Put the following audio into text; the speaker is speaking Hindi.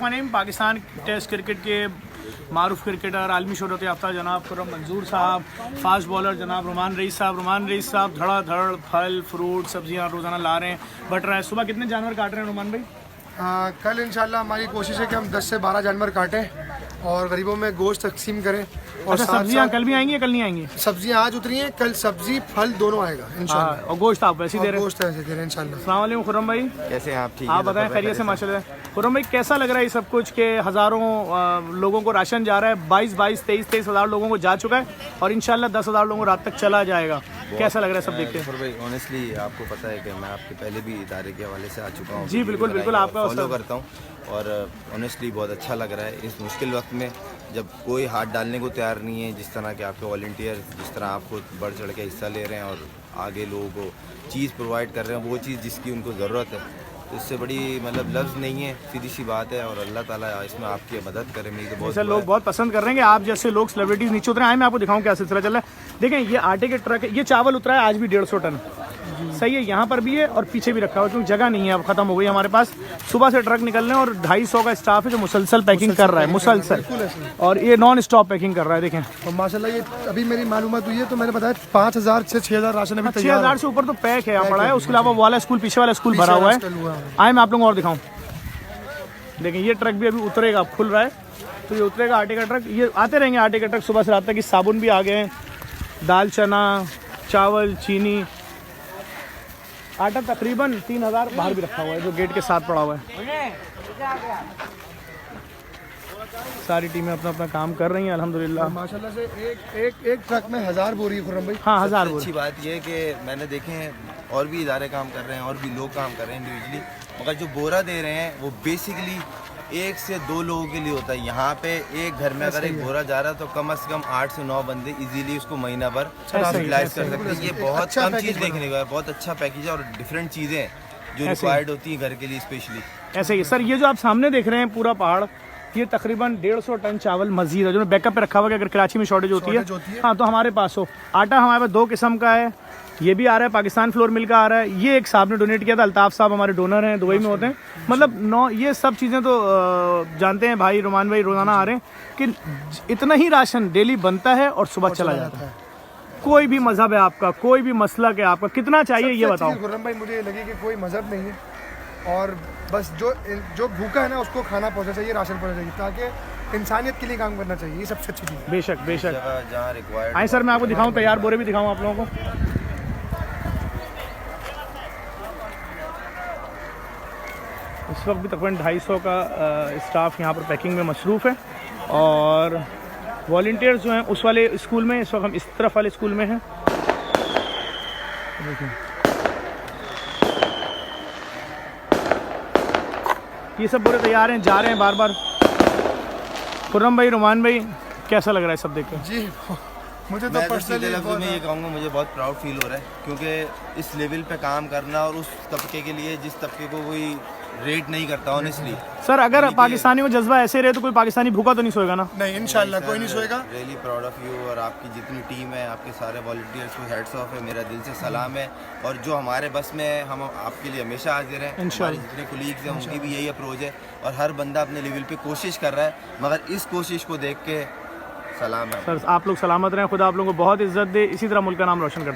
My name. Pakistan test cricket के मारूफ क्रिकेटर, आलमी शोहरत याफ्ता जनाब खुर्रम मंजूर साहब, फास्ट बॉलर जनाब रुमान रईस साहब धड़ाधड़ फल फ्रूट सब्जियां रोज़ाना ला रहे हैं, बट रहे हैं। सुबह कितने जानवर काट रहे हैं रुमान भाई? कल इंशाल्लाह हमारी कोशिश है कि हम 10 से 12 जानवर काटें और गरीबों में गोश्त तकसीम करें। और अच्छा, सब्जियां कल भी आएंगी या कल नहीं आएंगी? सब्जियां आज उतरी हैं, कल सब्जी फल दोनों आएगा इंशाल्लाह। और गोश्त आप वैसे दे रहे हैं? गोश्त ऐसे दे रहे हैं इंशाल्लाह। अस्सलाम वालेकुम खुर्रम भाई, कैसे हैं आप? ठीक आप बताएं खैरियत से? माशाल्लाह। खुर्रम भाई कैसा लग रहा है ये सब कुछ के हज़ारों लोगों को राशन जा रहा है? 23 हज़ार लोगों को जा चुका है और इंशाल्लाह 10,000 लोगों को रात तक चला जाएगा। कैसा लग रहा है सब देख के? भाई ऑनेस्टली आपको पता है कि मैं आपके पहले भी इदारे के हवाले से आ चुका हूँ। जी बिल्कुल बिल्कुल, आपका फॉलो करता हूँ और ऑनेस्टली बहुत अच्छा लग रहा है इस मुश्किल वक्त में, जब कोई हाथ डालने को तैयार नहीं है। जिस तरह के आपके वॉलंटियर, जिस तरह आप खुद बढ़ चढ़ के हिस्सा ले रहे हैं और आगे लोगों को चीज़ प्रोवाइड कर रहे हैं, वो चीज़ जिसकी उनको ज़रूरत है, तो इससे बड़ी मतलब लफ्ज़ नहीं है, सीधी सी बात है। और अल्लाह ताला इसमें आपकी मदद करे। मेरी तो बहुत लोग बहुत पसंद कर रहे हैं कि आप जैसे लोग सेलिब्रिटीज नीचे उतरे आए। मैं आपको दिखाऊं क्या सिलसिला चल रहा है। देखें ये आटे के ट्रक है, ये चावल उतरा है आज भी 150 टन, सही है। यहाँ पर भी है और पीछे भी रखा हुआ, क्योंकि जगह नहीं है, अब खत्म हो गई हमारे पास। सुबह से ट्रक निकल रहे हैं और 250 का स्टाफ है जो मुसलसल पैकिंग कर रहा है, मुसलसल, और ये नॉन स्टॉप पैकिंग कर रहा है। देखें और माशाल्लाह ये अभी मेरी मालूमात हुई है तो मैंने बताया 5,000 से 6,000 राशन अभी तैयार है। 6,000 से ऊपर तो पैक है यहाँ पड़ा है। उसके अलावा वो वाला स्कूल, पीछे वाला स्कूल भरा हुआ है। आए मैं आप लोगों को और दिखाऊं। देखें ये ट्रक भी अभी उतरेगा, अब खुल रहा है तो ये उतरेगा आटे का ट्रक। ये आते रहेंगे आटे के ट्रक सुबह से रात तक। इस साबुन भी आ गए हैं, दाल चना चावल चीनी, आटा तकरीबन 3,000 बाहर भी रखा हुआ है जो गेट के साथ पड़ा हुआ है। सारी टीमें अपना अपना काम कर रही हैं अल्हम्दुलिल्लाह। माशाल्लाह से एक ट्रक में 1000 बोरी खुर्रम भाई। हाँ 1000 बोरी। अच्छी बात यह है कि मैंने देखे हैं और भी इदारे काम कर रहे हैं और भी लोग काम कर रहे हैं इंडिविजुअली, मगर जो बोरा दे रहे हैं वो बेसिकली 1 से 2 लोगों के लिए होता है। यहाँ पे एक घर में अगर एक बोरा जा रहा है तो कम से कम 8 से 9 बंदे इजीली उसको महीना भर यूटिलाइज कर सकते हैं। ये बहुत कम चीज़ देखने को है, बहुत अच्छा पैकेज है और डिफरेंट चीज़ें जो रिक्वायर्ड होती हैं घर के लिए स्पेशली। ऐसे ही सर, ये जो आप सामने देख रहे हैं पूरा पहाड़, ये तकरीबन 150 टन चावल मजीद है जो बैकअप पे रखा हुआ है अगर कराची में शॉर्टेज होती है। हाँ तो हमारे पास हो। आटा हमारे पास 2 किस्म का है, ये भी आ रहा है पाकिस्तान फ्लोर मिल का आ रहा है। ये एक साहब ने डोनेट किया था, अल्ताफ साहब हमारे डोनर हैं, दुबई में होते हैं। मतलब ये सब चीज़ें तो जानते हैं भाई रुमान भाई, रोज़ाना आ रहे हैं कि इतना ही राशन डेली बनता है और सुबह चला जाता है। कोई भी मजहब है आपका, कोई भी मसलक है आपका, कितना चाहिए ये बताओ। खुर्रम भाई मुझे लगे कि कोई मजहब नहीं है और बस जो भूखा है ना उसको खाना पहुंचना चाहिए, राशन पहुंचना चाहिए, ताकि इंसानियत के लिए काम करना चाहिए। ये सबसे अच्छी चीज़ है। बेशक बेशक। जहाँ रिक्वायर्ड। आए सर मैं आपको दिखाऊं, तैयार बोरे भी दिखाऊं आप लोगों को। इस वक्त भी तकरीबन 250 का स्टाफ यहाँ पर पैकिंग में मसरूफ़ है और वॉलंटियर्स जो हैं उस वाले स्कूल में, इस वक्त हम इस तरफ वाले स्कूल में हैं। देखिए ये सब बोरे तैयार हैं, जा रहे हैं बार बार। खुर्रम भाई रुमान भाई कैसा लग रहा है सब देख कर? जी मुझे तो मैं पर्सनली लफ्ज़ों में ये कहूँगा, मुझे बहुत प्राउड फील हो रहा है क्योंकि इस लेवल पे काम करना और उस तबके के लिए जिस तबके को कोई रेट नहीं करता ऑनेस्टली। सर अगर पाकिस्तानी को जज्बा ऐसे रहे तो कोई पाकिस्तानी भूखा तो नहीं सोएगा ना? नहीं इंशाल्लाह कोई नहीं सोएगा। रियली प्राउड ऑफ यू और आपकी जितनी टीम है, आपके सारे वॉलंटियर्स को हेड्स ऑफ है, मेरा दिल से सलाम है। और जो हमारे बस में है हम आपके लिए हमेशा हाजिर हैं। हमारे जितने कोलीग्स हैं उनकी भी यही अप्रोच है और हर बंदा अपने लेवल पे कोशिश कर रहा है, मगर इस कोशिश को देख के सलाम है। सर आप लोग सलामत रहें, खुदा आप लोगों को बहुत इज्जत दे, इसी तरह मुल्क का नाम रोशन करते हैं।